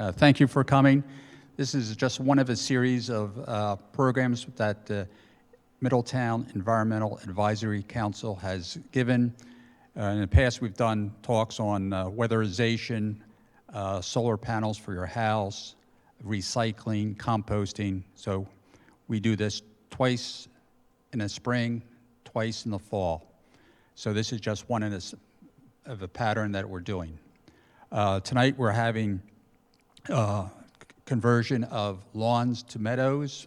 Thank you for coming. This is just one of a series of programs that the Middletown Environmental Advisory Council has given. In the past, we've done talks on weatherization, solar panels for your house, recycling, composting. So we do this twice in the spring, twice in the fall. So this is just one of a pattern that we're doing. Tonight we're having conversion of lawns to meadows.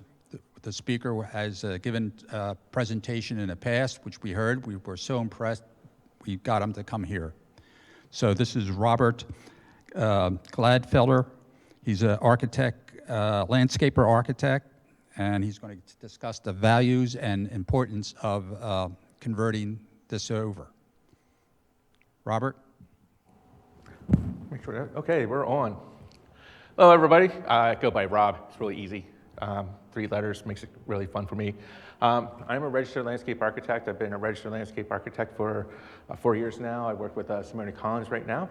The speaker has given a presentation in the past, which we heard. We were so impressed, we got him to come here. So this is Robert Gladfelter. He's an architect, landscaper architect, and he's going to discuss the values and importance of converting this over. Robert? Make sure okay, we're on. Hello, everybody. I go by Rob. It's really easy. 3 letters makes it really fun for me. I'm a registered landscape architect. I've been a registered landscape architect for 4 years now. I work with Simone Collins right now.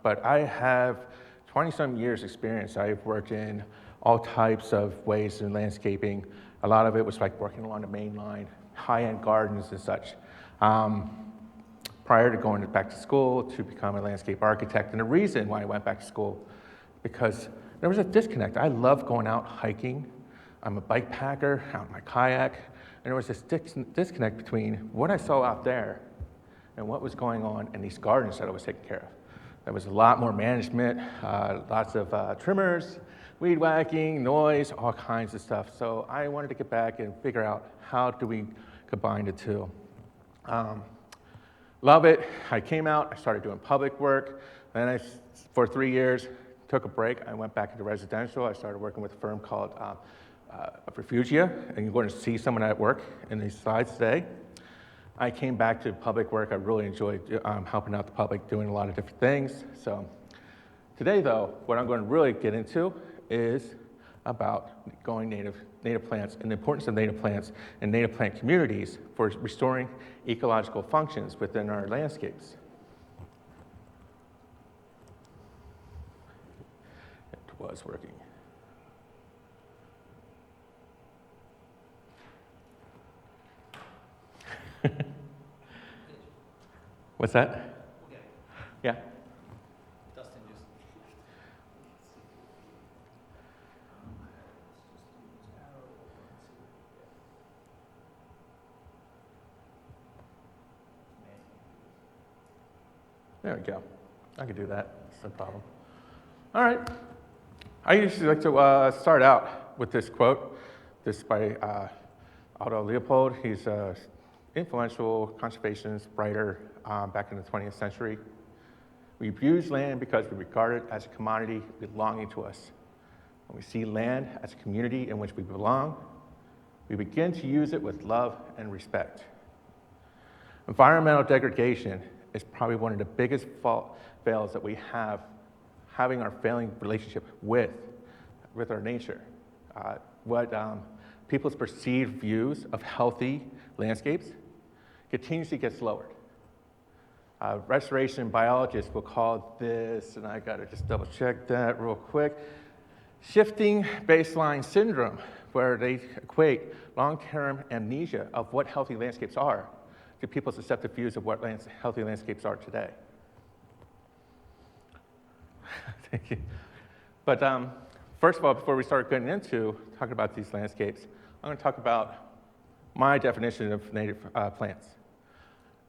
But I have 20-some years experience. I've worked in all types of ways in landscaping. A lot of it was like working along the main line, high-end gardens and such. Prior to going back to school to become a landscape architect. And the reason why I went back to school, because there was a disconnect. I love going out hiking. I'm a bike packer, out in my kayak, and there was this disconnect between what I saw out there and what was going on in these gardens that I was taking care of. There was a lot more management, lots of trimmers, weed whacking, noise, all kinds of stuff. So I wanted to get back and figure out how do we combine the two. Love it. I came out, I started doing public work. Then for 3 years, took a break. I went back into residential. I started working with a firm called Refugia, and you're going to see someone at work in these slides today. I came back to public work. I really enjoyed helping out the public, doing a lot of different things. So today, though, what I'm going to really get into is about going native plants and the importance of native plants and native plant communities for restoring ecological functions within our landscapes. It was working. What's that? Okay. Yeah. Dustin just. There we go. I could do that. It's no problem. All right. I usually like to start out with this quote. This by Aldo Leopold. He's an influential conservationist writer back in the 20th century. We abuse land because we regard it as a commodity belonging to us. When we see land as a community in which we belong, we begin to use it with love and respect. Environmental degradation is probably one of the biggest fails that we have, having our failing relationship with our nature. People's perceived views of healthy landscapes continuously gets lowered. Restoration biologists will call this, and I gotta just double check that real quick, shifting baseline syndrome, where they equate long-term amnesia of what healthy landscapes are to people's accepted views of what healthy landscapes are today. Thank you. But first of all, before we start getting into talking about these landscapes, I'm going to talk about my definition of native plants.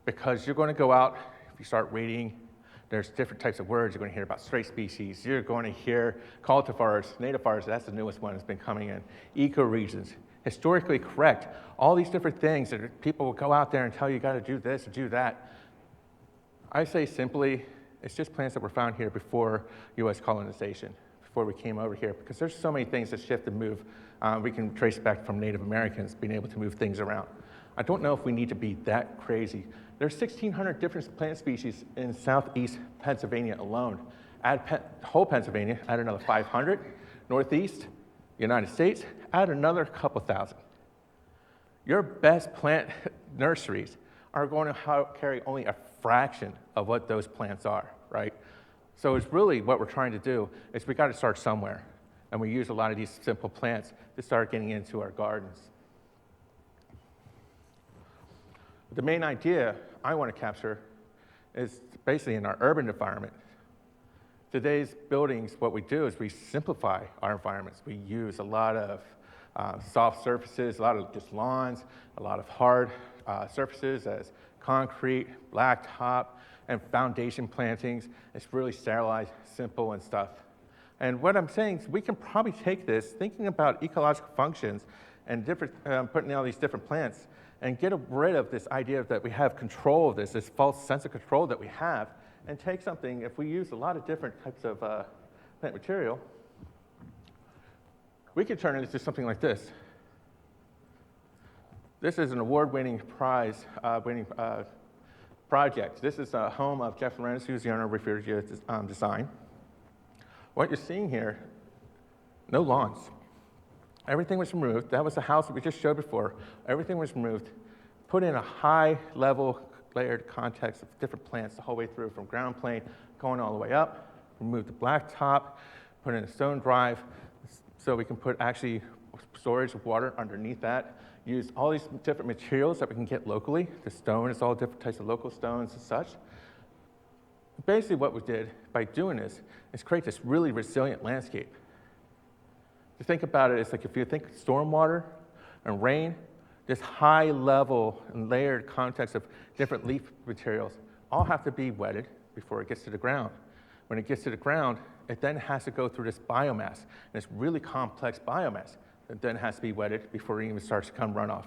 Because you're going to go out, if you start reading, there's different types of words. You're going to hear about stray species. You're going to hear cultivars, nativars, that's the newest one that's been coming in, ecoregions, historically correct, all these different things that people will go out there and tell you got to do this and do that. I say simply, it's just plants that were found here before U.S. colonization, before we came over here, because there's so many things that shift and move. We can trace back from Native Americans being able to move things around. I don't know if we need to be that crazy. There's 1,600 different plant species in southeast Pennsylvania alone. Add whole Pennsylvania, add another 500. Northeast, United States, add another couple thousand. Your best plant nurseries are going to carry only a fraction of what those plants are, right? So it's really what we're trying to do is we got to start somewhere. And we use a lot of these simple plants to start getting into our gardens. The main idea I want to capture is basically in our urban environment. Today's buildings, what we do is we simplify our environments. We use a lot of soft surfaces, a lot of just lawns, a lot of hard surfaces as concrete, blacktop, and foundation plantings. It's really sterilized, simple, and stuff. And what I'm saying is we can probably take this, thinking about ecological functions and different, putting all these different plants, and get rid of this idea that we have control of this false sense of control that we have, and take something, if we use a lot of different types of plant material, we could turn it into something like this. This is an award-winning prize project. This is a home of Jeff Lorenz, who's the owner of Refugio Design. What you're seeing here, no lawns. Everything was removed. That was the house that we just showed before. Everything was removed, put in a high-level layered context of different plants the whole way through, from ground plane going all the way up, remove the blacktop, put in a stone drive, so we can put actually storage of water underneath that, use all these different materials that we can get locally. The stone is all different types of local stones and such. Basically what we did by doing this is create this really resilient landscape. To think about it, it's like if you think stormwater and rain, this high level and layered context of different leaf materials all have to be wetted before it gets to the ground. When it gets to the ground, it then has to go through this biomass, and it's really complex biomass that then has to be wetted before it even starts to come runoff.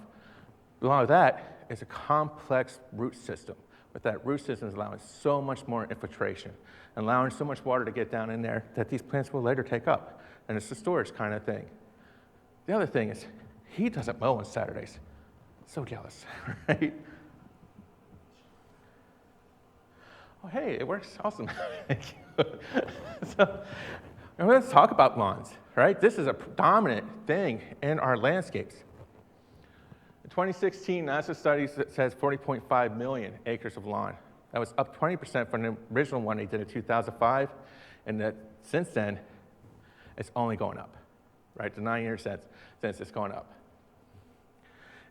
A lot of that is a complex root system, but that root system is allowing so much more infiltration and allowing so much water to get down in there that these plants will later take up, and it's a storage kind of thing. The other thing is, he doesn't mow on Saturdays. So jealous, right? Oh, hey, it works. Awesome. Thank you. So, let's talk about lawns, right? This is a predominant thing in our landscapes. In 2016, NASA study says 40.5 million acres of lawn. That was up 20% from the original one they did in 2005, and that since then, it's only going up, right? The 9 years since it's going up.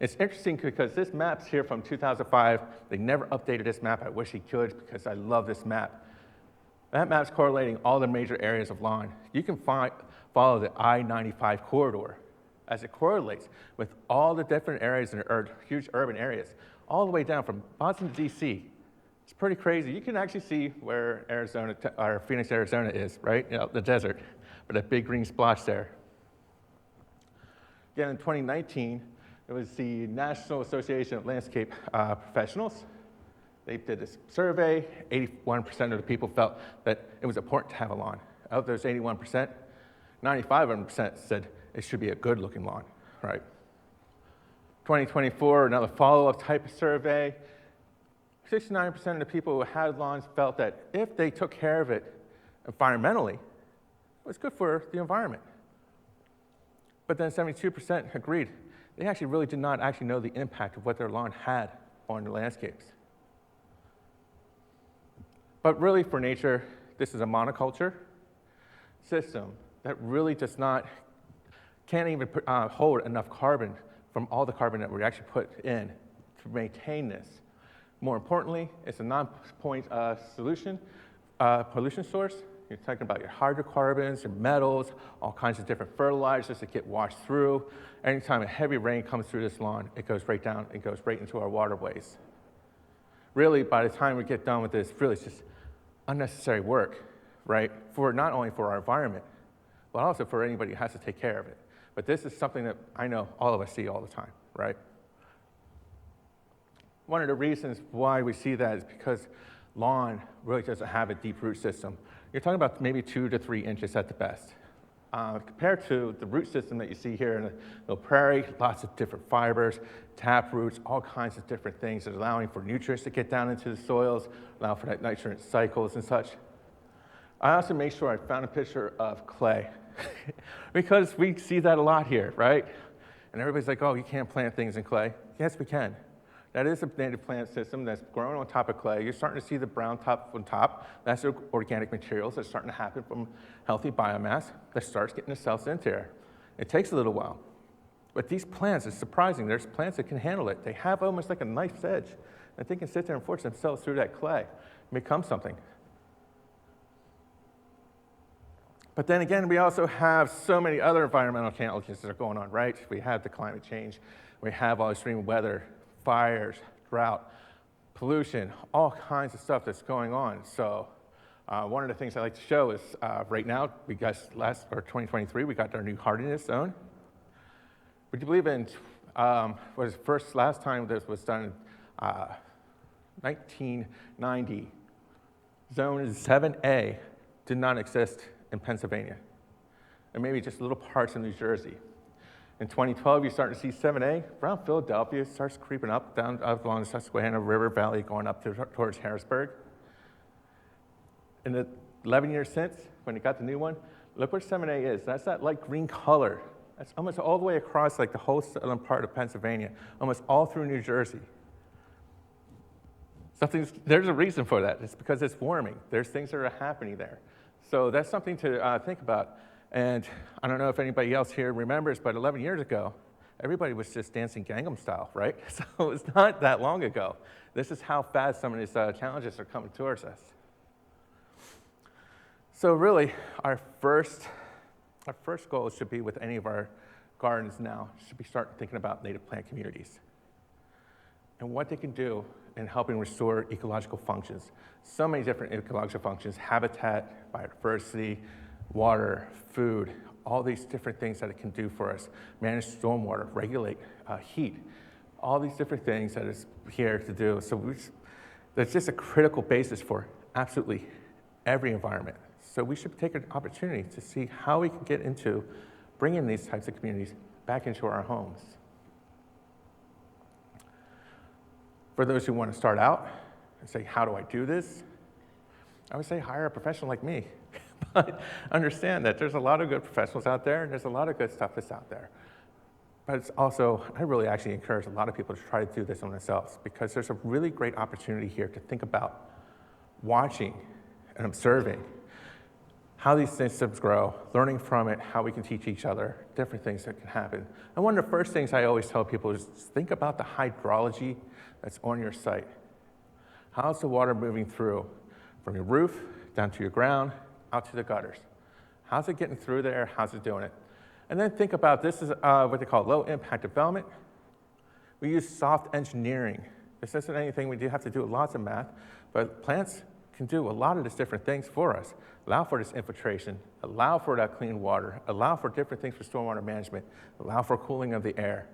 It's interesting because this map's here from 2005. They never updated this map. I wish he could because I love this map. That map's correlating all the major areas of lawn. You can follow the I-95 corridor as it correlates with all the different areas in huge urban areas, all the way down from Boston to DC. It's pretty crazy. You can actually see where Arizona, or Phoenix, Arizona is, right? You know, the desert, but that big green splotch there. Again, in 2019, it was the National Association of Landscape Professionals. They did this survey. 81% of the people felt that it was important to have a lawn. Of those 81%, 95% said it should be a good-looking lawn, right? 2024, another follow-up type of survey. 69% of the people who had lawns felt that if they took care of it environmentally, it was good for the environment. But then 72% agreed. They actually really did not actually know the impact of what their lawn had on the landscapes. But really for nature, this is a monoculture system that really can't even hold enough carbon from all the carbon that we actually put in to maintain this. More importantly, it's a non-point pollution source. You're talking about your hydrocarbons, your metals, all kinds of different fertilizers that get washed through. Anytime a heavy rain comes through this lawn, it goes right down, it goes right into our waterways. Really, by the time we get done with this, really it's just unnecessary work, right? Not only for our environment, but also for anybody who has to take care of it. But this is something that I know all of us see all the time, right? One of the reasons why we see that is because lawn really doesn't have a deep root system. You're talking about maybe 2 to 3 inches at the best. Compared to the root system that you see here in the prairie, lots of different fibers, tap roots, all kinds of different things that are allowing for nutrients to get down into the soils, allow for that nutrient cycles and such. I also made sure I found a picture of clay because we see that a lot here, right? And everybody's like, oh, you can't plant things in clay. Yes, we can. That is a native plant system that's growing on top of clay. You're starting to see the brown top on top. That's the organic materials that's starting to happen from healthy biomass that starts getting the cells into there. It takes a little while. But these plants, it's surprising. There's plants that can handle it. They have almost like a knife's edge. And they can sit there and force themselves through that clay and become something. But then again, we also have so many other environmental challenges that are going on, right? We have the climate change. We have all extreme weather, fires, drought, pollution, all kinds of stuff that's going on. So one of the things I like to show is right now, we got 2023, we got our new hardiness zone. Would you believe in, last time this was done, 1990, zone 7A did not exist in Pennsylvania, and maybe just little parts of New Jersey. In 2012, you start to see 7A around Philadelphia. It starts creeping up down along the Susquehanna River Valley, going up towards Harrisburg. In the 11 years since, when you got the new one, look where 7A is. That's that light green color. That's almost all the way across like the whole southern part of Pennsylvania, almost all through New Jersey. There's a reason for that. It's because it's warming. There's things that are happening there. So that's something to think about. And I don't know if anybody else here remembers, but 11 years ago, everybody was just dancing Gangnam Style, right? So it's not that long ago. This is how fast some of these challenges are coming towards us. So really, our first goal should be with any of our gardens now, should be start thinking about native plant communities and what they can do in helping restore ecological functions. So many different ecological functions: habitat, biodiversity, water, food, all these different things that it can do for us. Manage stormwater, regulate heat, all these different things that it's here to do. So there's just a critical basis for absolutely every environment. So we should take an opportunity to see how we can get into bringing these types of communities back into our homes. For those who want to start out and say, how do I do this? I would say hire a professional like me. But understand that there's a lot of good professionals out there, and there's a lot of good stuff that's out there. But it's also, I really actually encourage a lot of people to try to do this on themselves, because there's a really great opportunity here to think about watching and observing how these systems grow, learning from it, how we can teach each other, different things that can happen. And one of the first things I always tell people is think about the hydrology that's on your site. How's the water moving through from your roof down to your ground, out to the gutters? How's it getting through there? How's it doing it? And then think about this is what they call low impact development. We use soft engineering. This isn't anything we do have to do lots of math, but plants can do a lot of these different things for us. Allow for this infiltration, allow for that clean water, allow for different things for stormwater management, allow for cooling of the air.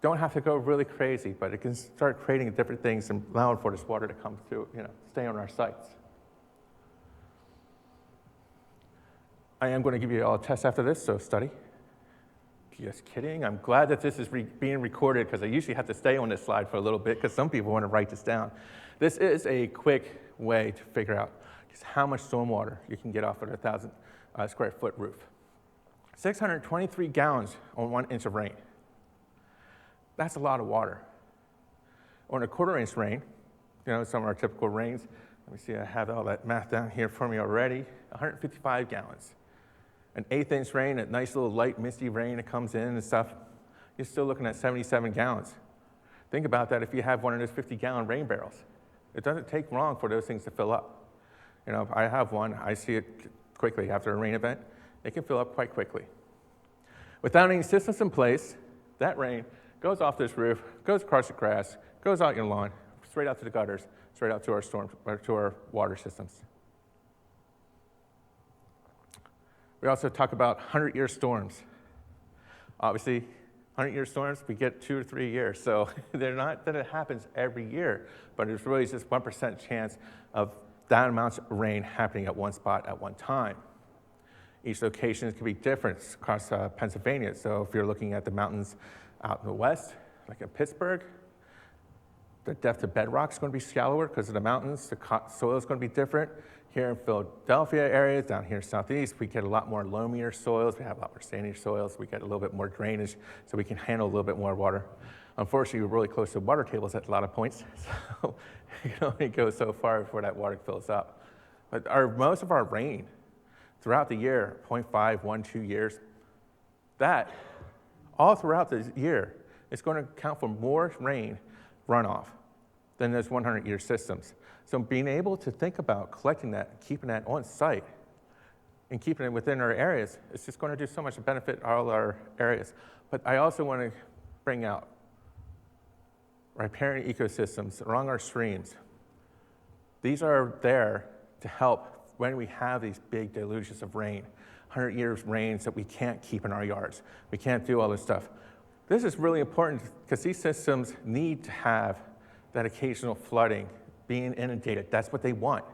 Don't have to go really crazy, but it can start creating different things and allowing for this water to come through, stay on our sites. I am going to give you all a test after this, so study. Just kidding. I'm glad that this is being recorded, because I usually have to stay on this slide for a little bit because some people want to write this down. This is a quick way to figure out just how much stormwater you can get off of a 1,000 square foot roof. 623 gallons on 1 inch of rain. That's a lot of water. On a 1/4 inch rain, some of our typical rains, let me see, I have all that math down here for me already, 155 gallons. An 1/8 inch rain, a nice little light misty rain that comes in and stuff, you're still looking at 77 gallons. Think about that if you have one of those 50-gallon rain barrels. It doesn't take long for those things to fill up. If I have one, I see it quickly after a rain event. It can fill up quite quickly. Without any systems in place, that rain goes off this roof, goes across the grass, goes out your lawn, straight out to the gutters, straight out to our water systems. We also talk about 100-year storms. Obviously, 100-year storms, we get 2 or 3 years. So they're not that it happens every year, but it's really just 1% chance of that amount of rain happening at one spot at one time. Each location can be different across Pennsylvania. So if you're looking at the mountains out in the west, like in Pittsburgh, the depth of bedrock is going to be shallower because of the mountains. The soil is going to be different. Here in Philadelphia area, down here southeast, we get a lot more loamier soils. We have a lot more sandier soils. We get a little bit more drainage, so we can handle a little bit more water. Unfortunately, we're really close to water tables at a lot of points, so you can only go so far before that water fills up. But most of our rain throughout the year, 0.5, 1, 2 years, that all throughout the year is going to account for more rain runoff than those 100-year systems. So being able to think about collecting that, keeping that on site, and keeping it within our areas, it's just going to do so much to benefit all our areas. But I also want to bring out riparian ecosystems along our streams. These are there to help when we have these big deluges of rain, 100 years rains that we can't keep in our yards. We can't do all this stuff. This is really important because these systems need to have that occasional flooding, being inundated. That's what they want.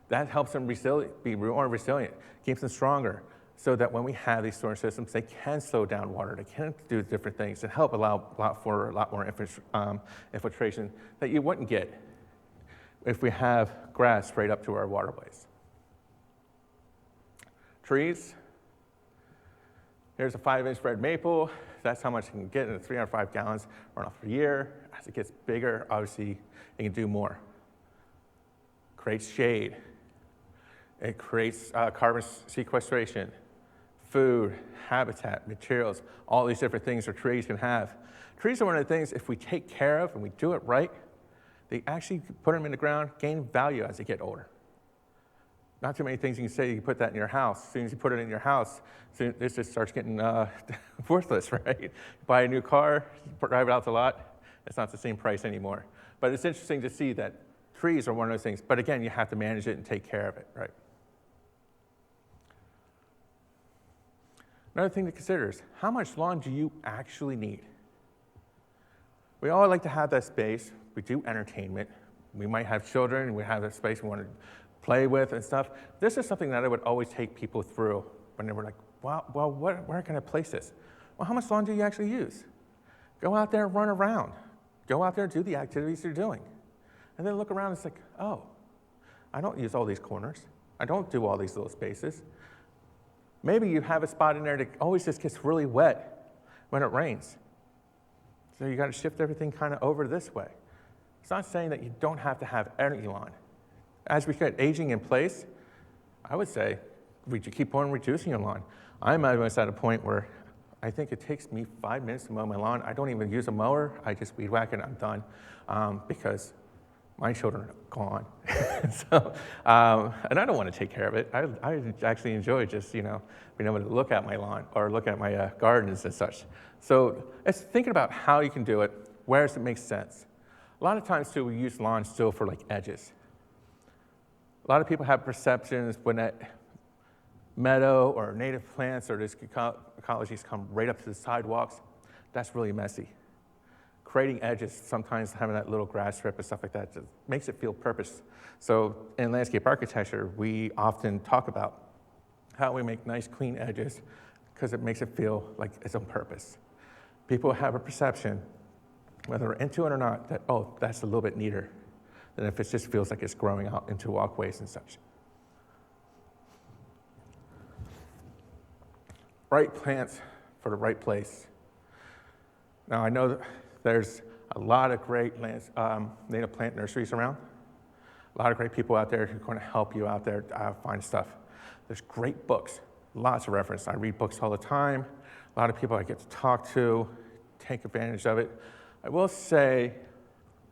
That helps them be more resilient, keeps them stronger, so that when we have these storm systems, they can slow down water, they can do different things and help allow for a lot more infiltration that you wouldn't get if we have grass straight up to our waterways. Trees. Here's a 5-inch red maple. That's how much you can get in 305 gallons runoff per year. As it gets bigger, obviously, it can do more. Creates shade. It creates carbon sequestration, food, habitat, materials, all these different things that trees can have. Trees are one of the things, if we take care of and we do it right, they actually put them in the ground, gain value as they get older. Not too many things you can say you can put that in your house. As soon as you put it in your house, it just starts getting worthless, right? You buy a new car, drive it out the lot, it's not the same price anymore. But it's interesting to see that trees are one of those things. But again, you have to manage it and take care of it, right? Another thing to consider is how much lawn do you actually need? We all like to have that space. We do entertainment. We might have children. We have that space we want to play with and stuff. This is something that I would always take people through when they were like, well, where can I place this? Well, how much lawn do you actually use? Go out there and run around. Go out there and do the activities you're doing. And then look around and it's like, oh, I don't use all these corners. I don't do all these little spaces. Maybe you have a spot in there that always just gets really wet when it rains. So you got to shift everything kind of over this way. It's not saying that you don't have to have any lawn. As we get aging in place, I would say we should keep on reducing your lawn. I'm almost at a point where I think it takes me 5 minutes to mow my lawn. I don't even use a mower. I just weed whack it and I'm done because my children are gone. So, and I don't want to take care of it. I actually enjoy just, being able to look at my lawn or look at my gardens and such. So it's thinking about how you can do it, where does it make sense. A lot of times, too, we use lawns still for like edges. A lot of people have perceptions when that meadow or native plants or these ecologies come right up to the sidewalks. That's really messy. Creating edges, sometimes having that little grass strip and stuff like that, just makes it feel purpose. So in landscape architecture, we often talk about how we make nice, clean edges because it makes it feel like it's on purpose. People have a perception, whether they're into it or not, that, oh, that's a little bit neater than if it just feels like it's growing out into walkways and such. Right plants for the right place. Now, I know that there's a lot of great native plant nurseries around. A lot of great people out there who are going to help you out there find stuff. There's great books, lots of reference. I read books all the time. A lot of people I get to talk to, take advantage of it. I will say,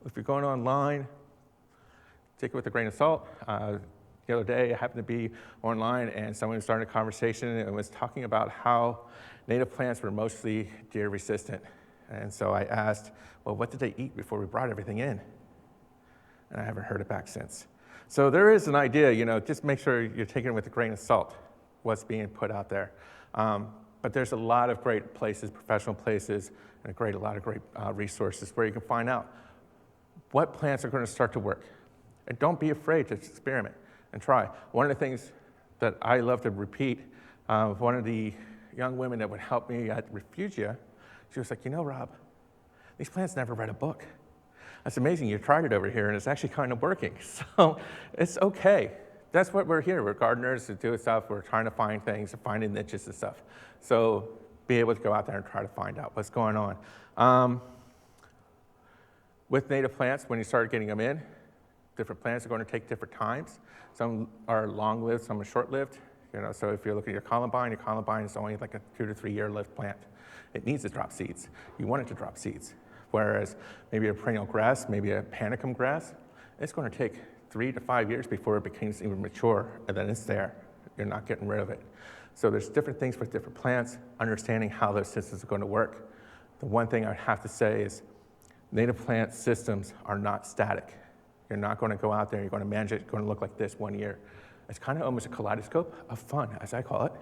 if you're going online, take it with a grain of salt. The other day, I happened to be online, and someone started a conversation and was talking about how native plants were mostly deer resistant. And so I asked, well, what did they eat before we brought everything in? And I haven't heard it back since. So there is an idea, just make sure you're taking it with a grain of salt, what's being put out there. But there's a lot of great places, professional places, and a lot of great resources where you can find out what plants are going to start to work. And don't be afraid to experiment and try. One of the things that I love to repeat, one of the young women that would help me at Refugia, she was like, Rob, these plants never read a book. That's amazing. You tried it over here, and it's actually kind of working. So it's okay. That's what we're here. We're gardeners to do stuff. We're trying to find things, finding niches and stuff. So be able to go out there and try to find out what's going on. With native plants, when you start getting them in, different plants are going to take different times. Some are long-lived, some are short-lived. So if you're looking at your columbine is only like a 2 to 3 year lived plant. It needs to drop seeds. You want it to drop seeds. Whereas maybe a perennial grass, maybe a panicum grass, it's going to take 3 to 5 years before it becomes even mature, and then it's there. You're not getting rid of it. So there's different things with different plants, understanding how those systems are going to work. The one thing I have to say is native plant systems are not static. You're not going to go out there, you're going to manage it, it's going to look like this 1 year. It's kind of almost a kaleidoscope of fun, as I call it,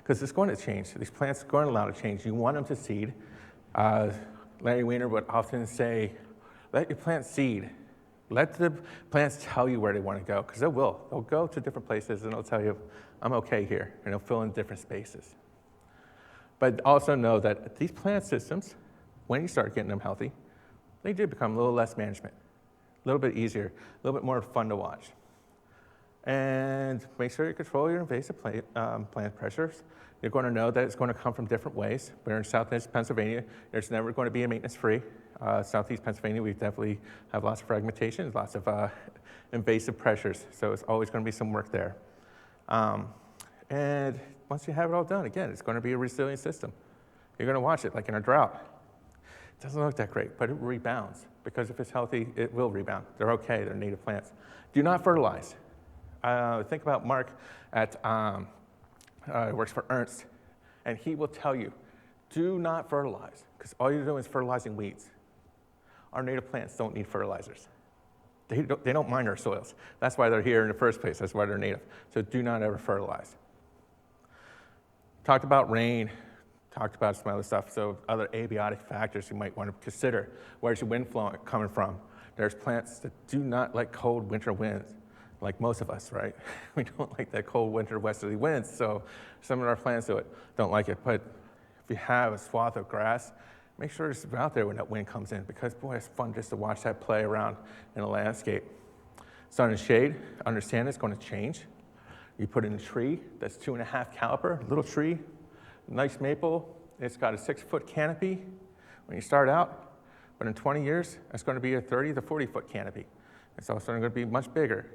because it's going to change. These plants are going to allow to change. You want them to seed. Larry Weiner would often say, let your plants seed. Let the plants tell you where they want to go, because they will. They'll go to different places and they'll tell you, I'm okay here, and they'll fill in different spaces. But also know that these plant systems, when you start getting them healthy, they do become a little less management, a little bit easier, a little bit more fun to watch. And make sure you control your invasive plant pressures. You're going to know that it's going to come from different ways. We're in southeast Pennsylvania. There's never going to be a maintenance-free. Southeast Pennsylvania, we definitely have lots of fragmentation, lots of invasive pressures. So it's always going to be some work there. And once you have it all done, again, it's going to be a resilient system. You're going to watch it like in a drought. It doesn't look that great, but it rebounds. Because if it's healthy, it will rebound. They're okay, they're native plants. Do not fertilize. Think about Mark works for Ernst, and he will tell you, do not fertilize, because all you're doing is fertilizing weeds. Our native plants don't need fertilizers. They don't mind our soils. That's why they're here in the first place. That's why they're native. So do not ever fertilize. Talked about rain, talked about some other stuff. So other abiotic factors you might want to consider. Where's your wind coming from? There's plants that do not like cold winter winds, like most of us, right? We don't like that cold winter westerly winds, so some of our plants don't like it. But if you have a swath of grass, make sure it's out there when that wind comes in, because boy, it's fun just to watch that play around in a landscape. Sun and shade, understand it's going to change. You put in a tree that's 2.5 caliper, little tree, nice maple. It's got a 6-foot canopy when you start out, but in 20 years, it's going to be a 30 to 40-foot canopy. It's also going to be much bigger.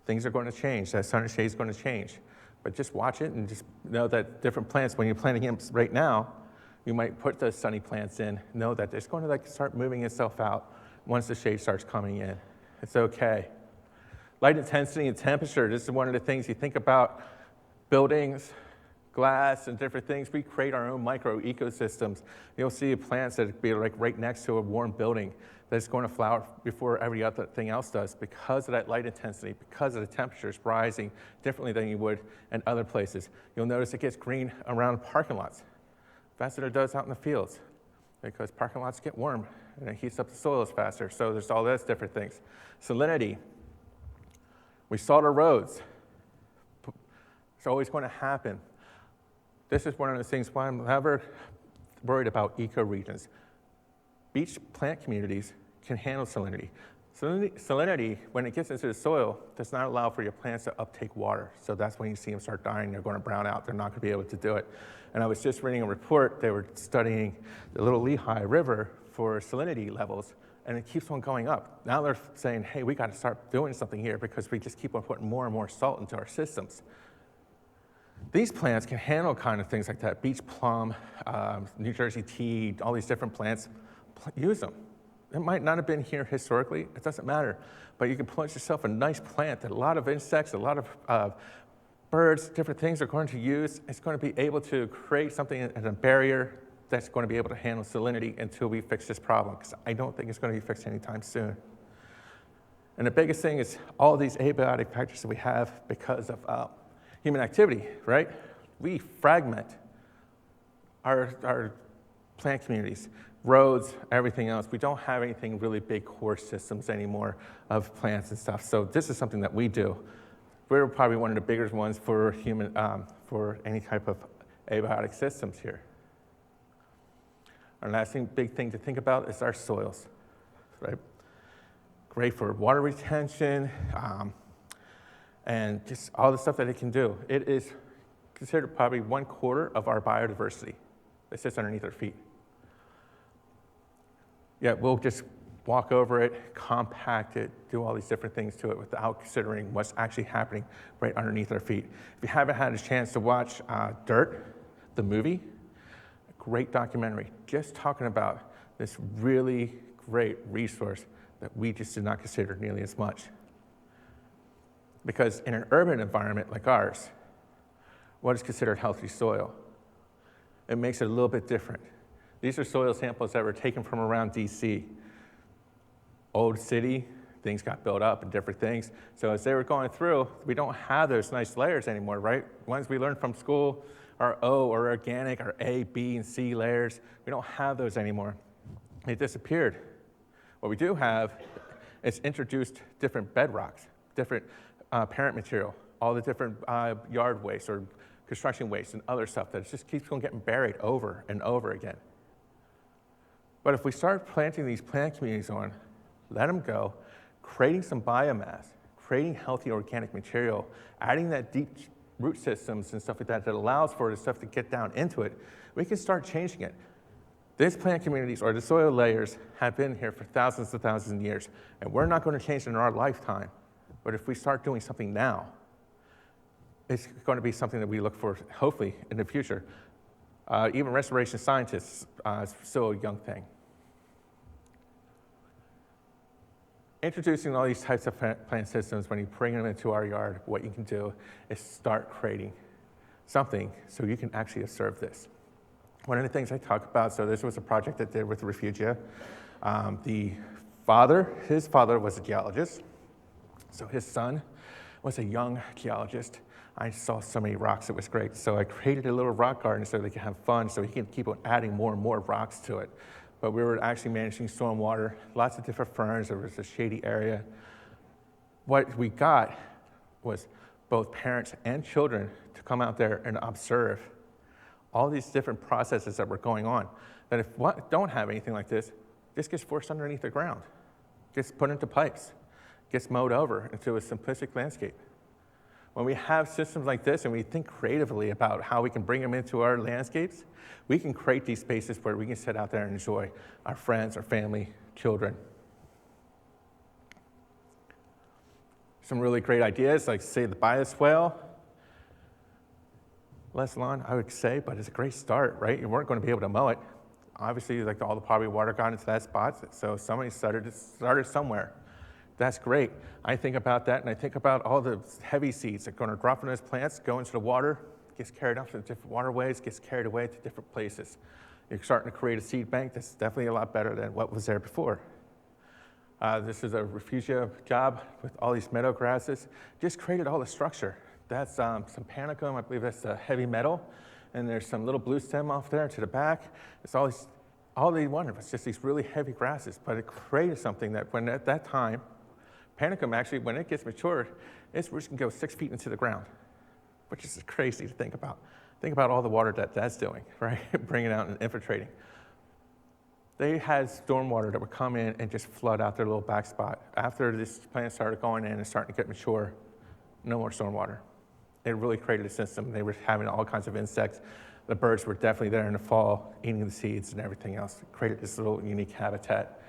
Things are going to change. That sun and shade is going to change. But just watch it and just know that different plants, when you're planting them right now, you might put the sunny plants in, know that it's going to start moving itself out once the shade starts coming in. It's okay. Light intensity and temperature, this is one of the things you think about buildings, glass, and different things. We create our own micro ecosystems. You'll see plants that be like right next to a warm building that's going to flower before every other thing else does because of that light intensity, because of the temperatures rising differently than you would in other places. You'll notice it gets green around parking lots faster than it does out in the fields because parking lots get warm and it heats up the soils faster. So there's all those different things. Salinity. We salt our roads. It's always going to happen. This is one of the things why I'm never worried about ecoregions. Beach plant communities can handle salinity. Salinity, when it gets into the soil, does not allow for your plants to uptake water. So that's when you see them start dying. They're going to brown out. They're not going to be able to do it. And I was just reading a report. They were studying the Little Lehigh River for salinity levels, and it keeps on going up. Now they're saying, hey, we got to start doing something here because we just keep on putting more and more salt into our systems. These plants can handle kind of things like that. Beach plum, New Jersey tea, all these different plants. Use them. It might not have been here historically. It doesn't matter. But you can plant yourself a nice plant that a lot of insects, a lot of birds, different things are going to use. It's going to be able to create something as a barrier that's going to be able to handle salinity until we fix this problem, because I don't think it's going to be fixed anytime soon. And the biggest thing is all these abiotic factors that we have because of human activity, right? We fragment our plant communities, roads, everything else. We don't have anything really big core systems anymore of plants and stuff. So this is something that we do. We're probably one of the bigger ones for for any type of abiotic systems here. Our last big thing to think about is our soils, right? Great for water retention, and just all the stuff that it can do. It is considered probably 1/4 of our biodiversity that sits underneath our feet. Yeah, we'll just walk over it, compact it, do all these different things to it without considering what's actually happening right underneath our feet. If you haven't had a chance to watch Dirt, the movie, a great documentary, just talking about this really great resource that we just did not consider nearly as much. Because in an urban environment like ours, what is considered healthy soil? It makes it a little bit different. These are soil samples that were taken from around DC. Old city, things got built up and different things. So as they were going through, we don't have those nice layers anymore, right? Ones we learned from school are O or organic, or A, B, and C layers. We don't have those anymore. They disappeared. What we do have is introduced different bedrocks, different parent material, all the different yard waste or construction waste and other stuff that just keeps on getting buried over and over again. But if we start planting these plant communities on, let them go, creating some biomass, creating healthy organic material, adding that deep root systems and stuff like that that allows for the stuff to get down into it, we can start changing it. These plant communities, or the soil layers, have been here for thousands and thousands of years, and we're not going to change it in our lifetime. But if we start doing something now, it's going to be something that we look for, hopefully, in the future. Even restoration scientists, it's still a young thing. Introducing all these types of plant systems, when you bring them into our yard, what you can do is start creating something so you can actually observe this. One of the things I talk about, so this was a project I did with Refugia. His father was a geologist, so his son was a young geologist. I saw so many rocks, it was great. So I created a little rock garden so they could have fun, so he can keep on adding more and more rocks to it. But we were actually managing stormwater, lots of different ferns, there was a shady area. What we got was both parents and children to come out there and observe all these different processes that were going on. That if what don't have anything like this gets forced underneath the ground, gets put into pipes, gets mowed over into a simplistic landscape. When we have systems like this and we think creatively about how we can bring them into our landscapes, we can create these spaces where we can sit out there and enjoy our friends, our family, children. Some really great ideas, like say the bioswale. Less lawn, I would say, but it's a great start, right? You weren't going to be able to mow it. Obviously, like all the probably water got into that spot, so somebody started somewhere. That's great. I think about that, and I think about all the heavy seeds that are going to drop from those plants, go into the water, gets carried up to different waterways, gets carried away to different places. You're starting to create a seed bank that's definitely a lot better than what was there before. This is a Refugia job with all these meadow grasses. Just created all the structure. That's some panicum, I believe that's heavy metal, and there's some little blue stem off there to the back. It's all they wanted was just these really heavy grasses, but it created something that when at that time, panicum actually, when it gets matured, its roots can go 6 feet into the ground, which is crazy to think about. Think about all the water that's doing, right? Bringing it out and infiltrating. They had stormwater that would come in and just flood out their little back spot. After this plant started going in and starting to get mature, no more stormwater. It really created a system. They were having all kinds of insects. The birds were definitely there in the fall, eating the seeds and everything else. It created this little unique habitat.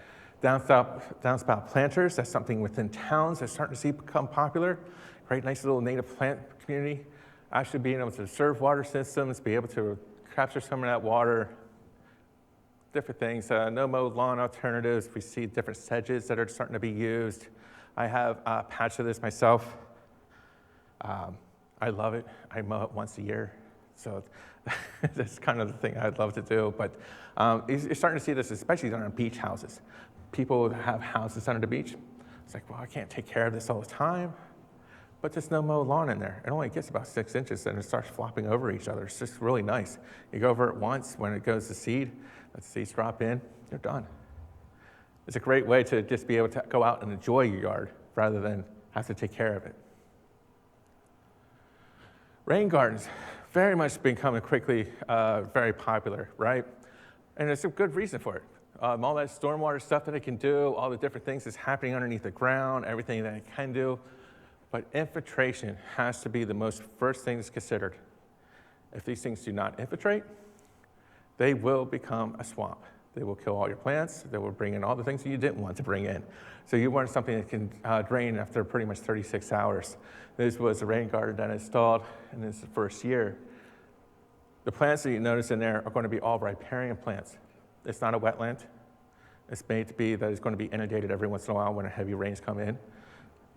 Downspout planters, that's something within towns that's starting to see become popular. Great, nice little native plant community. Actually being able to serve water systems, be able to capture some of that water, different things. No-mow lawn alternatives. We see different sedges that are starting to be used. I have a patch of this myself. I love it. I mow it once a year. So that's kind of the thing I'd love to do. But you're starting to see this, especially on beach houses. People have houses under the beach. It's like, well, I can't take care of this all the time. But there's no mow lawn in there. It only gets about 6 inches and it starts flopping over each other. It's just really nice. You go over it once, when it goes to seed, let the seeds drop in, they're done. It's a great way to just be able to go out and enjoy your yard rather than have to take care of it. Rain gardens, very much becoming quickly very popular, right? And there's a good reason for it. All that stormwater stuff that it can do, all the different things that's happening underneath the ground, everything that it can do. But infiltration has to be the most first thing that's considered. If these things do not infiltrate, they will become a swamp. They will kill all your plants. They will bring in all the things that you didn't want to bring in. So you want something that can drain after pretty much 36 hours. This was a rain garden that I installed, and this is the first year. The plants that you notice in there are going to be all riparian plants. It's not a wetland. It's made to be that it's going to be inundated every once in a while when heavy rains come in.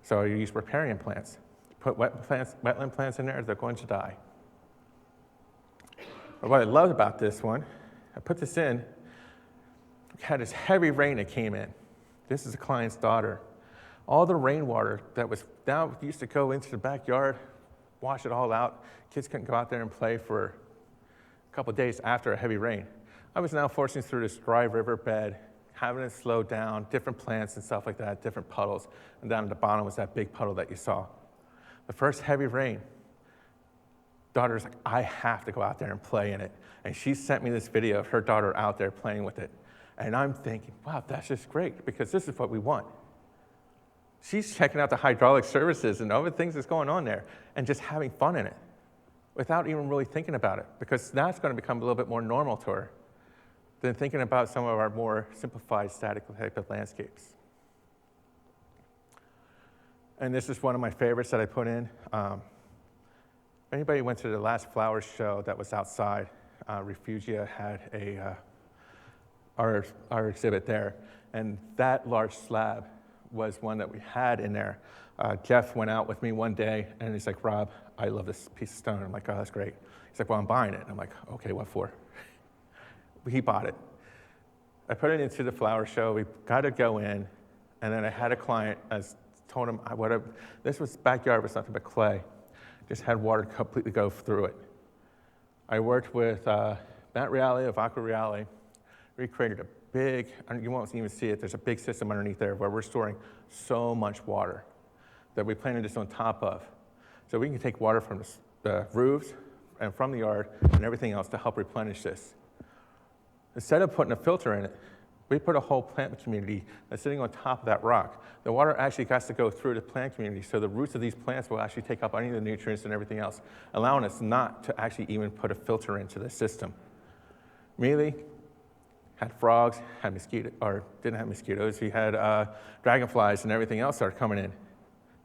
So you use riparian plants. Put wetland plants in there, they're going to die. But what I love about this one, I put this in, we had this heavy rain that came in. This is a client's daughter. All the rainwater that was now used to go into the backyard, wash it all out. Kids couldn't go out there and play for a couple of days after a heavy rain. I was now forcing through this dry riverbed, having it slow down, different plants and stuff like that, different puddles. And down at the bottom was that big puddle that you saw. The first heavy rain, daughter's like, I have to go out there and play in it. And she sent me this video of her daughter out there playing with it. And I'm thinking, wow, that's just great, because this is what we want. She's checking out the hydraulic services and all the things that's going on there and just having fun in it without even really thinking about it, because that's going to become a little bit more normal to her than thinking about some of our more simplified static type of landscapes. And this is one of my favorites that I put in. If anybody went to the last flower show that was outside, Refugia had our exhibit there, and that large slab was one that we had in there. Jeff went out with me one day, and he's like, Rob, I love this piece of stone. I'm like, oh, that's great. He's like, well, I'm buying it. And I'm like, okay, what for? He bought it. I put it into the flower show. We got to go in, and then I had a client. I told him this was backyard was nothing but clay. Just had water completely go through it. I worked with Matt Reale of Aqua Reale. We created a big, you won't even see it, there's a big system underneath there where we're storing so much water that we planted this on top of. So we can take water from the roofs and from the yard and everything else to help replenish this. Instead of putting a filter in it, we put a whole plant community that's sitting on top of that rock. The water actually has to go through the plant community, so the roots of these plants will actually take up any of the nutrients and everything else, allowing us not to actually even put a filter into the system. Immediately, had frogs, had mosquitoes, or didn't have mosquitoes. He had dragonflies and everything else started coming in.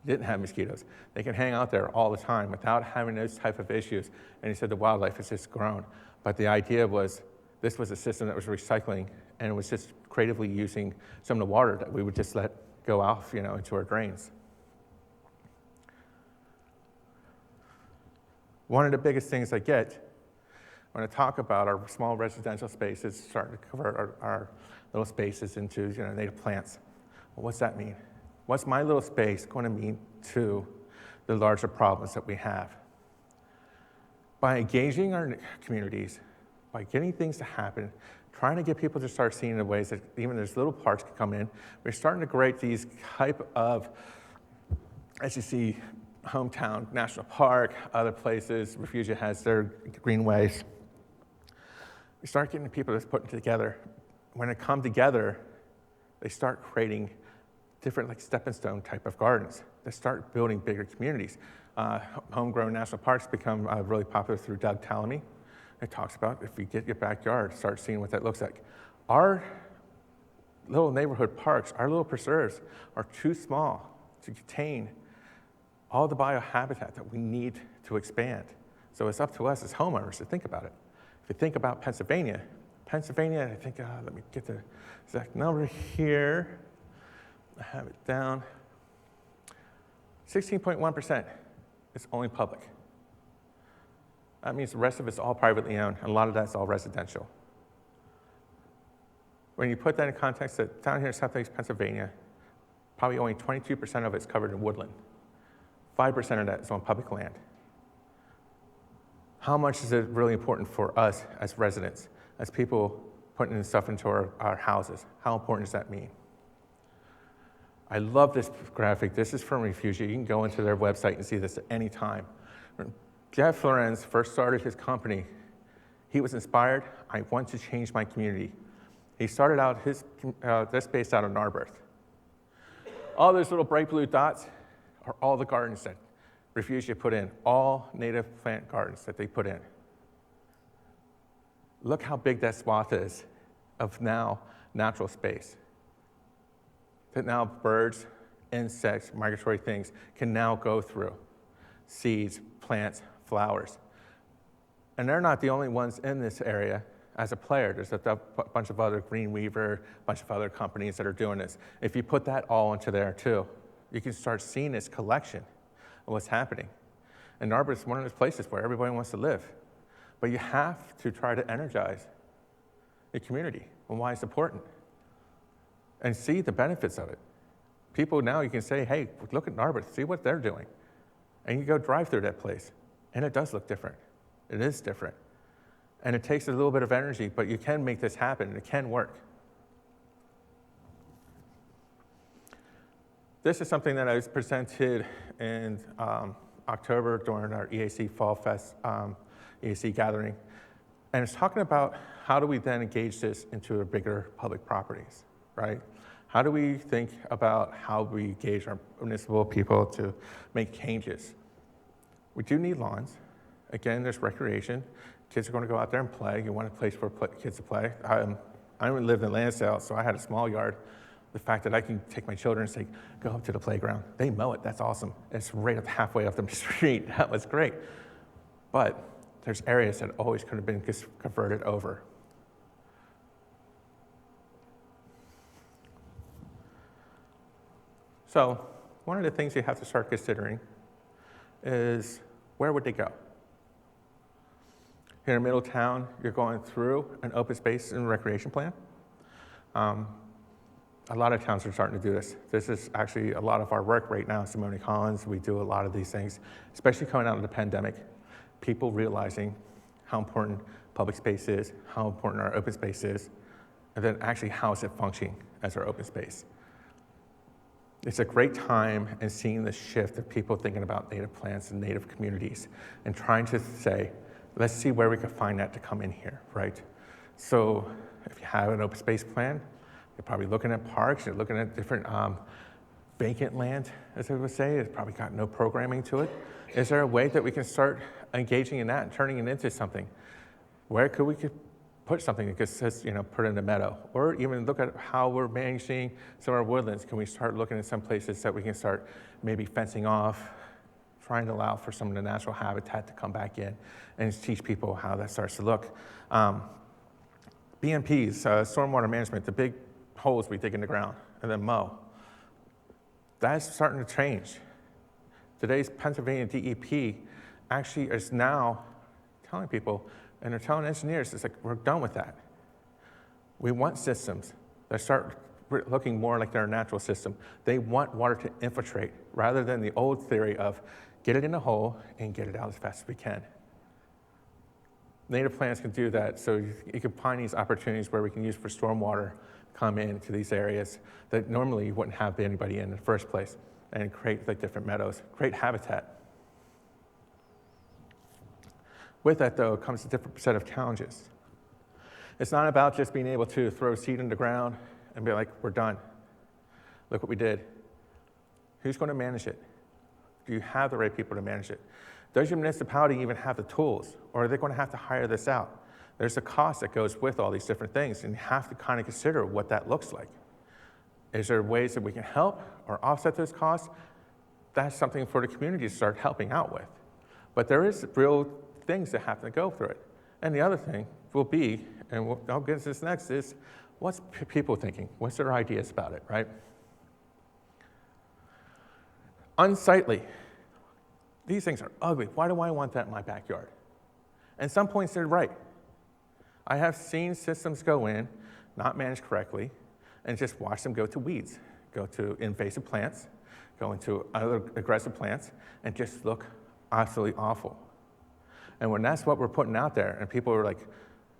Didn't have mosquitoes. They can hang out there all the time without having those type of issues. And he said the wildlife has just grown. But the idea was this was a system that was recycling, and it was just creatively using some of the water that we would just let go off, into our drains. One of the biggest things I get when I talk about our small residential spaces, starting to cover our little spaces into native plants. Well, what's that mean? What's my little space going to mean to the larger problems that we have? By engaging our communities, by getting things to happen, trying to get people to start seeing the ways that even there's little parks can come in, we're starting to create these type of, as you see, Hometown National Park, other places, Refugia has their greenways. We start getting people that's putting together. When they come together, they start creating different stepping stone type of gardens. They start building bigger communities. Homegrown national parks become really popular through Doug Tallamy. It talks about if you get your backyard, start seeing what that looks like. Our little neighborhood parks, our little preserves are too small to contain all the biohabitat that we need to expand. So it's up to us as homeowners to think about it. If you think about Pennsylvania, I think, let me get the exact number here. I have it down. 16.1% is only public. That means the rest of it's all privately owned, and a lot of that's all residential. When you put that in context, that down here in Southeast Pennsylvania, probably only 22% of it's covered in woodland. 5% of that is on public land. How much is it really important for us as residents, as people putting stuff into our houses? How important does that mean? I love this graphic. This is from Refugia. You can go into their website and see this at any time. When Jeff Lorenz first started his company, he was inspired, I want to change my community. He started out this based out of Narberth. All those little bright blue dots are all the gardens that Refugia put in, all native plant gardens that they put in. Look how big that swath is of now natural space that now birds, insects, migratory things can now go through. Seeds, plants, flowers. And they're not the only ones in this area as a player. There's a bunch of other Green Weaver, a bunch of other companies that are doing this. If you put that all into there too, you can start seeing this collection of what's happening. And Arboretum is one of those places where everybody wants to live. But you have to try to energize the community and why it's important and see the benefits of it. People now, you can say, hey, look at Arboretum, see what they're doing. And you go drive through that place, and it does look different. It is different. And it takes a little bit of energy, but you can make this happen, and it can work. This is something that I was presented in October during our EAC Fall Fest, EAC gathering. And it's talking about how do we then engage this into a bigger public properties, right? How do we think about how we engage our municipal people to make changes? We do need lawns. Again, there's recreation. Kids are going to go out there and play. You want a place for kids to play. I lived in Lansdale, so I had a small yard. The fact that I can take my children and say, go up to the playground. They mow it, that's awesome. It's right up halfway up the street, that was great. But there's areas that always could have been converted over. So one of the things you have to start considering is where would they go? Here in Middletown, you're going through an open space and recreation plan. A lot of towns are starting to do this. This is actually a lot of our work right now. Simone Collins, we do a lot of these things, especially coming out of the pandemic. People realizing how important public space is, how important our open space is, and then actually how is it functioning as our open space. It's a great time in seeing the shift of people thinking about native plants and native communities and trying to say, let's see where we can find that to come in here, right? So if you have an open space plan, you're probably looking at parks, you're looking at different vacant land, as I would say. It's probably got no programming to it. Is there a way that we can start engaging in that and turning it into something? Where could we put something that says, put in a meadow? Or even look at how we're managing some of our woodlands. Can we start looking at some places that we can start maybe fencing off, trying to allow for some of the natural habitat to come back in and teach people how that starts to look. BMPs, stormwater management, the big holes we dig in the ground and then mow. That's starting to change. Today's Pennsylvania DEP actually is now telling people, and they're telling engineers, it's like, we're done with that. We want systems that start looking more like they're a natural system. They want water to infiltrate rather than the old theory of get it in a hole and get it out as fast as we can. Native plants can do that, so you can find these opportunities where we can use for stormwater come into these areas that normally you wouldn't have anybody in the first place and create like different meadows, create habitat. With that though comes a different set of challenges. It's not about just being able to throw seed in the ground and be like, we're done. Look what we did. Who's going to manage it? Do you have the right people to manage it? Does your municipality even have the tools, or are they going to have to hire this out? There's a cost that goes with all these different things, and you have to kind of consider what that looks like. Is there ways that we can help or offset those costs? That's something for the community to start helping out with. But there is real things that have to go through it. And the other thing will be, and I'll get into this next, is what's people thinking? What's their ideas about it, right? Unsightly. These things are ugly. Why do I want that in my backyard? And some points they're right. I have seen systems go in, not managed correctly, and just watch them go to weeds, go to invasive plants, go into other aggressive plants, and just look absolutely awful. And when that's what we're putting out there, and people are like,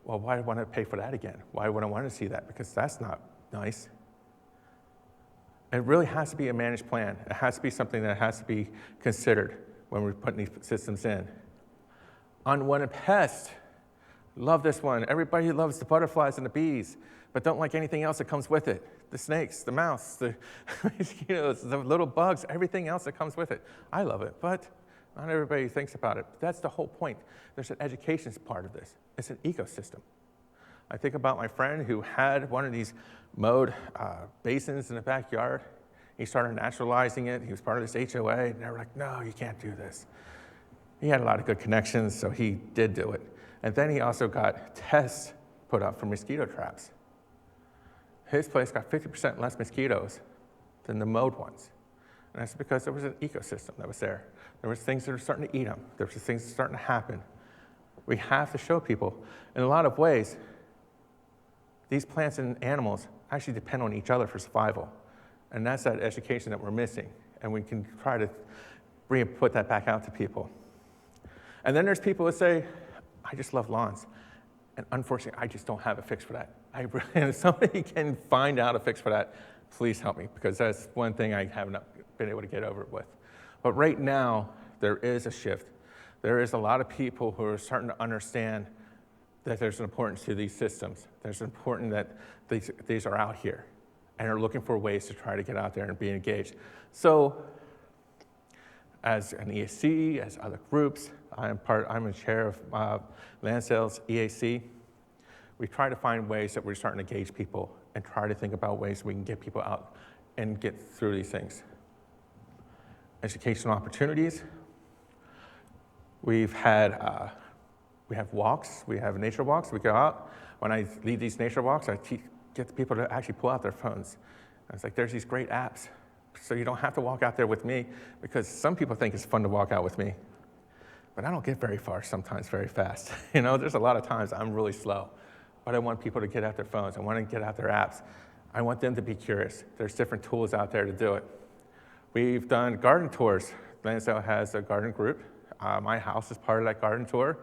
well, why do I want to pay for that again? Why would I want to see that? Because that's not nice. It really has to be a managed plan. It has to be something that has to be considered when we're putting these systems in. Unwanted pests. Love this one. Everybody loves the butterflies and the bees, but don't like anything else that comes with it. The snakes, the mouse, the mosquitoes, the little bugs, everything else that comes with it. I love it, but not everybody thinks about it. But that's the whole point. There's an education part of this. It's an ecosystem. I think about my friend who had one of these mowed basins in the backyard. He started naturalizing it. He was part of this HOA, and they were like, no, you can't do this. He had a lot of good connections, so he did do it. And then he also got tests put up for mosquito traps. His place got 50% less mosquitoes than the mowed ones. And that's because there was an ecosystem that was there. There was things that were starting to eat them. There was things starting to happen. We have to show people, in a lot of ways, these plants and animals actually depend on each other for survival. And that's that education that we're missing. And we can try to put that back out to people. And then there's people who say, I just love lawns. And unfortunately, I just don't have a fix for that. And if somebody can find out a fix for that, please help me, because that's one thing I have not been able to get over with. But right now, there is a shift. There is a lot of people who are starting to understand that there's an importance to these systems. There's important that these are out here and are looking for ways to try to get out there and be engaged. So as an EAC, as other groups, I'm a chair of Land Sales EAC. We try to find ways that we're starting to engage people and try to think about ways we can get people out and get through these things. Educational opportunities. We have walks. We have nature walks. We go out. When I lead these nature walks, I get the people to actually pull out their phones. I was like, there's these great apps. So you don't have to walk out there with me, because some people think it's fun to walk out with me. But I don't get very far sometimes very fast. There's a lot of times I'm really slow. But I want people to get out their phones. I want to get out their apps. I want them to be curious. There's different tools out there to do it. We've done garden tours. Lansdale has a garden group. My house is part of that garden tour.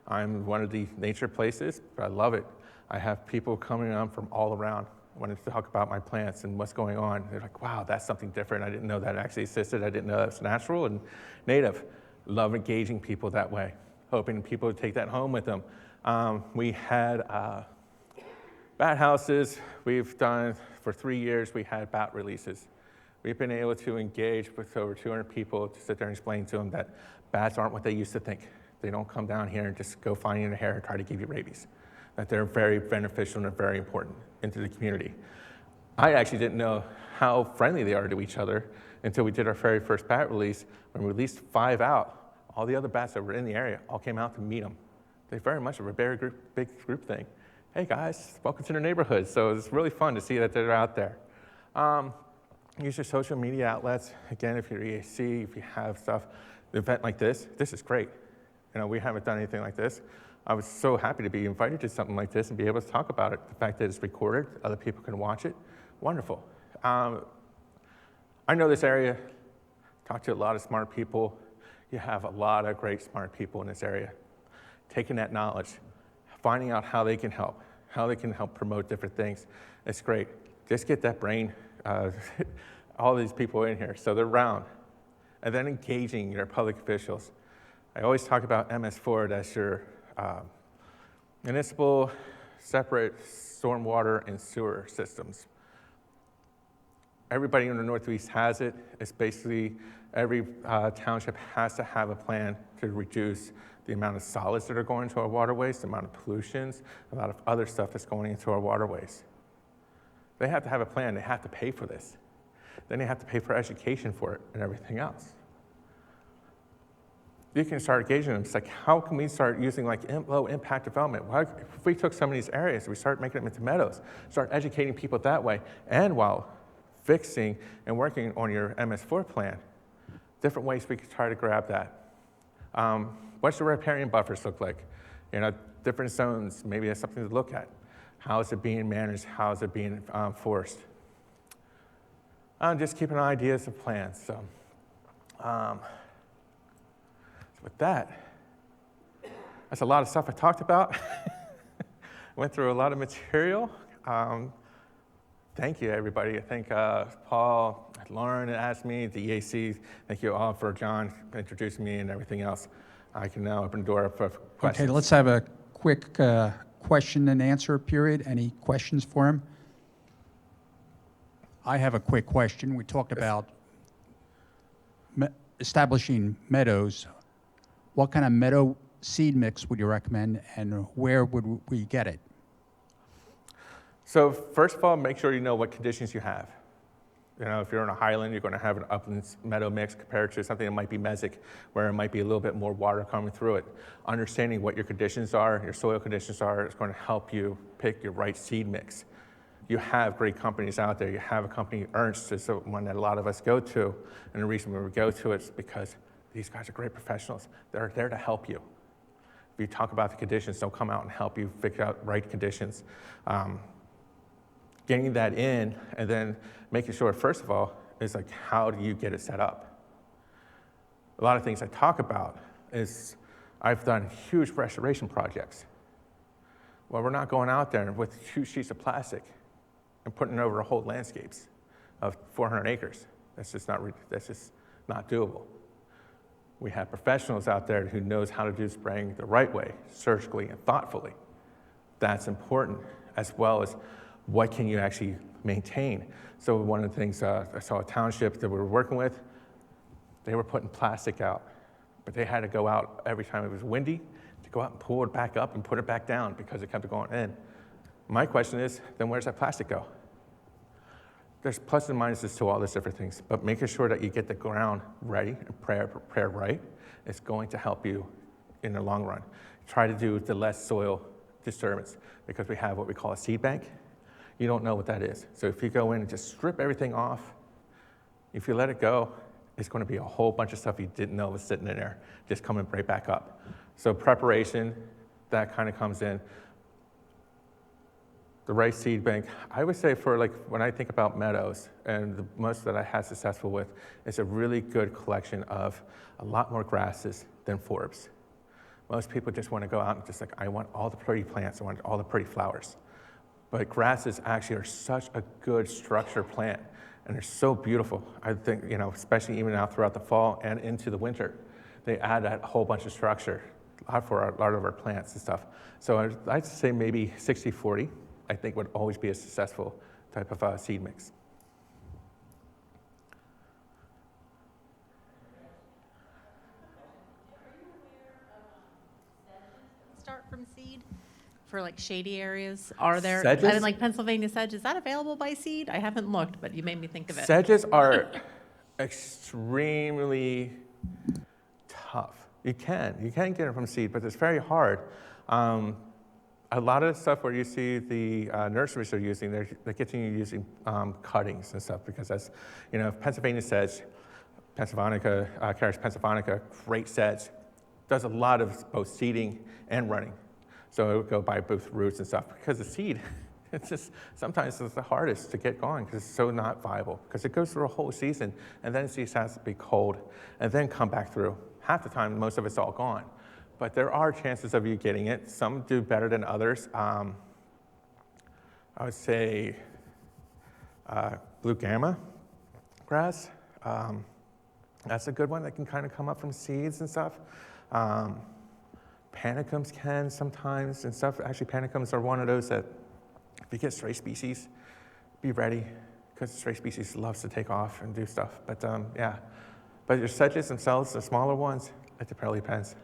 I'm one of the nature places, but I love it. I have people coming on from all around wanting to talk about my plants and what's going on. They're like, wow, that's something different. I didn't know that actually existed. I didn't know that's natural and native. Love engaging people that way, hoping people would take that home with them. We had bat houses. We've done, for 3 years, we had bat releases. We've been able to engage with over 200 people to sit there and explain to them that bats aren't what they used to think. They don't come down here and just go find you in the hair and try to give you rabies. That they're very beneficial and they're very important into the community. I actually didn't know how friendly they are to each other until we did our very first bat release. When we released 5 out, all the other bats that were in the area all came out to meet them. They very much are a very big group thing. Hey guys, welcome to the neighborhood. So it's really fun to see that they're out there. Use your social media outlets. Again, if you're EAC, if you have stuff, an event like this is great. We haven't done anything like this. I was so happy to be invited to something like this and be able to talk about it. The fact that it's recorded, other people can watch it, wonderful. I know this area, talk to a lot of smart people. You have a lot of great smart people in this area. Taking that knowledge, finding out how they can help promote different things. It's great. Just get that brain, all these people in here, so they're round. And then engaging your public officials. I always talk about MS4 as your municipal separate stormwater and sewer systems. Everybody in the Northeast has it. It's basically every township has to have a plan to reduce the amount of solids that are going into our waterways, the amount of pollutions, a lot of other stuff that's going into our waterways. They have to have a plan. They have to pay for this. Then they have to pay for education for it and everything else. You can start engaging them. It's like, how can we start using low impact development? If we took some of these areas, we start making them into meadows, start educating people that way, and while fixing and working on your MS4 plan, different ways we could try to grab that. What's the riparian buffers look like? Different zones, maybe that's something to look at. How is it being managed? How is it being forced? Just keeping ideas of plans. So with that, that's a lot of stuff I talked about. Went through a lot of material. Thank you, everybody. I think Paul, Lauren asked me, the EAC, thank you all for John introducing me and everything else. I can now open the door up for questions. Okay, let's have a quick question and answer period. Any questions for him? I have a quick question. We talked about establishing meadows. What kind of meadow seed mix would you recommend, and where would we get it? So first of all, make sure you know what conditions you have. You know, if you're in a highland, you're going to have an upland meadow mix compared to something that might be mesic, where it might be a little bit more water coming through it. Understanding what your conditions are, your soil conditions are, is going to help you pick your right seed mix. You have great companies out there. You have a company, Ernst is the one that a lot of us go to, and the reason we go to it is because these guys are great professionals. They're there to help you. If you talk about the conditions, they'll come out and help you figure out right conditions. Getting that in, and then making sure, first of all, is like, how do you get it set up? A lot of things I talk about is I've done huge restoration projects. Well, we're not going out there with huge sheets of plastic and putting over whole landscapes of 400 acres. That's just not doable. We have professionals out there who knows how to do spraying the right way, surgically and thoughtfully. That's important, as well as what can you actually maintain. So one of the things, I saw a township that we were working with, they were putting plastic out, but they had to go out every time it was windy to go out and pull it back up and put it back down because it kept going in. My question is, then where's that plastic go? There's pluses and minuses to all these different things, but making sure that you get the ground ready and prepared right is going to help you in the long run. Try to do the less soil disturbance, because we have what we call a seed bank. You don't know what that is. So if you go in and just strip everything off, if you let it go, it's going to be a whole bunch of stuff you didn't know was sitting in there, just coming right back up. So preparation, that kind of comes in. The right seed bank, I would say for like, when I think about meadows, and the most that I had successful with, is a really good collection of a lot more grasses than forbs. Most people just want to go out and just like, I want all the pretty plants, I want all the pretty flowers. But grasses actually are such a good structure plant, and they're so beautiful. I think, you know, especially even out throughout the fall and into the winter, they add that whole bunch of structure for a lot of our plants and stuff. So I'd say maybe 60-40. I think would always be a successful type of seed mix. Start from seed for like shady areas. Are there? Sedges? I mean, like Pennsylvania sedge. Is that available by seed? I haven't looked, but you made me think of it. Sedges are extremely tough. You can get them from seed, but it's very hard. A lot of the stuff where you see the nurseries are using, they're continuing using cuttings and stuff, because that's, you know, Pennsylvania sedge, Pennsylvanica, Carex pennsylvanica, great sedge, does a lot of both seeding and running. So it would go by both roots and stuff, because the seed, it's just, sometimes it's the hardest to get going because it's so not viable, because it goes through a whole season, and then it just has to be cold, and then come back through. Half the time, most of it's all gone. But there are chances of you getting it. Some do better than others. I would say blue gamma grass. That's a good one that can kind of come up from seeds and stuff. Panicums can sometimes and stuff. Actually, panicums are one of those that, if you get stray species, be ready, because stray species loves to take off and do stuff. But yeah, but your sedges themselves, the smaller ones, it probably depends.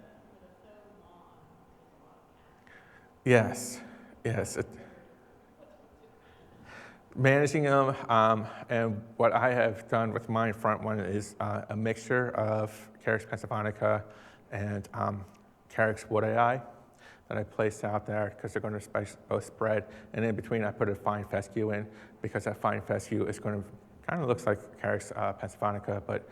Yes. Managing them, and what I have done with my front one is a mixture of Carex pennsylvanica and Carex woodii that I placed out there, because they're going to both spread. And in between, I put a fine fescue in, because that fine fescue is going to kind of looks like Carex pennsylvanica, but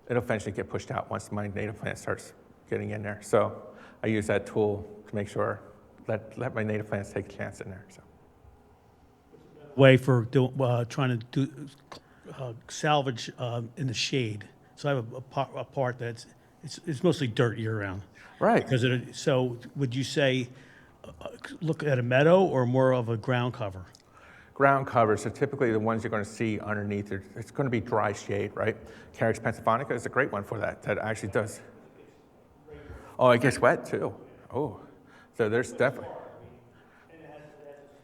it'll eventually get pushed out once my native plant starts getting in there. So I use that tool to make sure let my native plants take a chance in there. So. Way for trying to do salvage in the shade. So I have a part that's it's mostly dirt year round. Right. Because so would you say look at a meadow or more of a ground cover? Ground covers are typically the ones you're going to see underneath. It's going to be dry shade, right? Carex pennsylvanica is a great one for that. That actually does. Oh, it gets wet too. Oh. So there's definitely. And it has a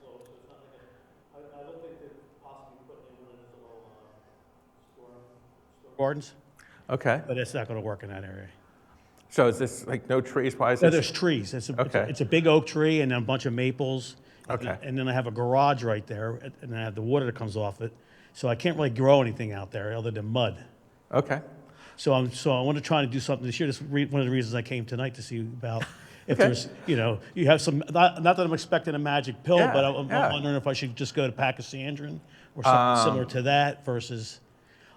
slope, so it's not like I don't think they're possibly putting in one of those little storm gardens. Okay. But it's not going to work in that area. So is this like no trees? Why is No, this? there's trees. It's Okay. a big oak tree and a bunch of maples Okay. And then I have a garage right there, and I have the water that comes off it. So I can't really grow anything out there other than mud. Okay. So I want to try to do something this year. That's one of the reasons I came tonight to see about if Okay. there's, you have some, not that I'm expecting a magic pill, Yeah, but I'm yeah. wondering if I should just go to Pachysandrin or something similar to that versus,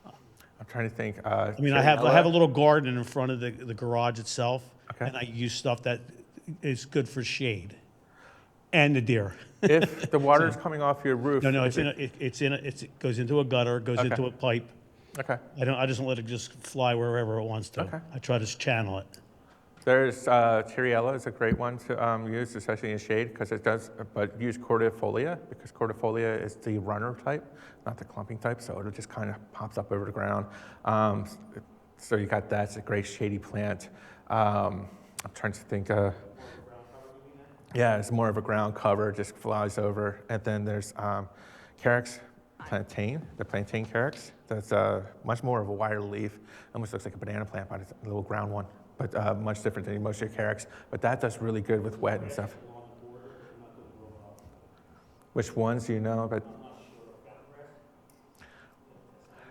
I'm trying to think. I mean, I have a little garden in front of the garage itself. Okay. And I use stuff that is good for shade and the deer. If the water's coming off your roof. No, is it goes into a gutter, goes Okay. into a pipe. Okay. I just don't let it just fly wherever it wants to. Okay. I try to channel it. There's Terriella is a great one to use, especially in shade, because it does, but use cordifolia, because cordifolia is the runner type, not the clumping type, so it just kind of pops up over the ground. So you got that, it's a great shady plant. I'm trying to think, yeah, it's more of a ground cover, just flies over. And then there's Carex plantain, the plantain carex. That's much more of a wider leaf, almost looks like a banana plant, but it's a little ground one, but much different than most of your carex. But that does really good with wet and stuff. Which ones do you know? But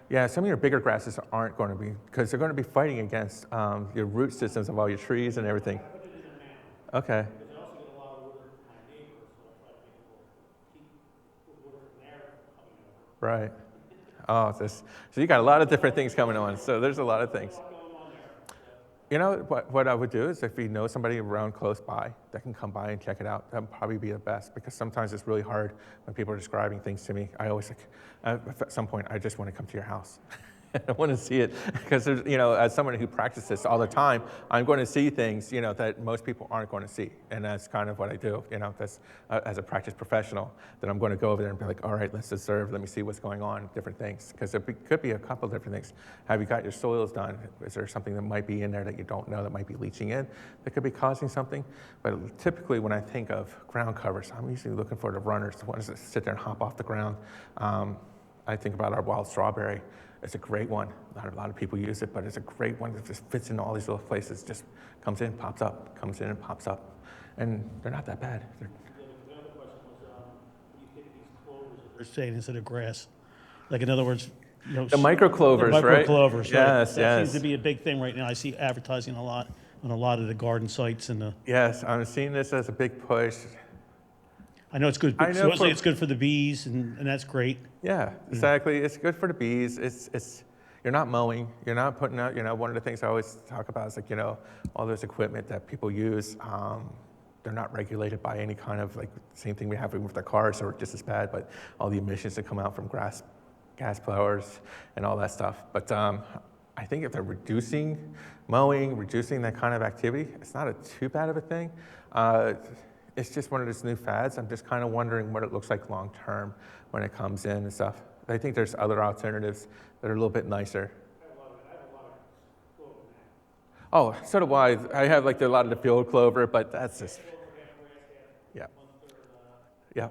yeah, some of your bigger grasses aren't going to be, because they're going to be fighting against your root systems of all your trees and everything. Okay. Right. Oh, so you got a lot of different things coming on. So there's a lot of things. You know, what I would do is if you know somebody around close by that can come by and check it out, that would probably be the best, because sometimes it's really hard when people are describing things to me. I always like, at some point, I just want to come to your house. I want to see it, because there's, as someone who practices this all the time, I'm going to see things, that most people aren't going to see, and that's kind of what I do. That's as a practice professional, that I'm going to go over there and be like, all right, let's observe, let me see what's going on, different things, because there could be a couple different things. Have you got your soils done? Is there something that might be in there that you don't know that might be leaching in that could be causing something? But typically, when I think of ground covers, I'm usually looking for the runners, the ones that sit there and hop off the ground. I think about our wild strawberry. It's a great one. Not a lot of people use it, but it's a great one that just fits in all these little places. Just comes in, pops up, comes in and pops up. And they're not that bad. The other question was, you hit these clovers that they're saying instead of grass. Like, in other words, The microclovers, right? Microclovers, right? Yes, That yes. seems to be a big thing right now. I see advertising a lot on a lot of the garden sites and the. Yes, I'm seeing this as a big push. I know it's good. I know Supposedly for- it's good for the bees, and that's great. Yeah, exactly. It's good for the bees. You're not mowing. You're not putting out, one of the things I always talk about is like, all this equipment that people use, they're not regulated by any kind of same thing we have with our cars, or just as bad, but all the emissions that come out from gas blowers and all that stuff. But I think if they're reducing mowing, reducing that kind of activity, it's not too bad of a thing. It's just one of those new fads. I'm just kind of wondering what it looks like long term when it comes in and stuff. I think there's other alternatives that are a little bit nicer. Oh, so do I. I have a lot of the field clover, but that's just, yeah. Yeah.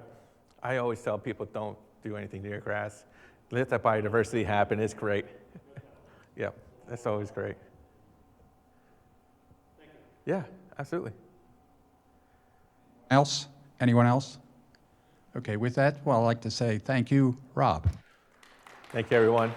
I always tell people don't do anything to your grass. Let that biodiversity happen. It's great. Yeah, that's always great. Yeah, absolutely. Else? Anyone else? Okay, with that, well, I'd like to say thank you, Rob. Thank you, everyone.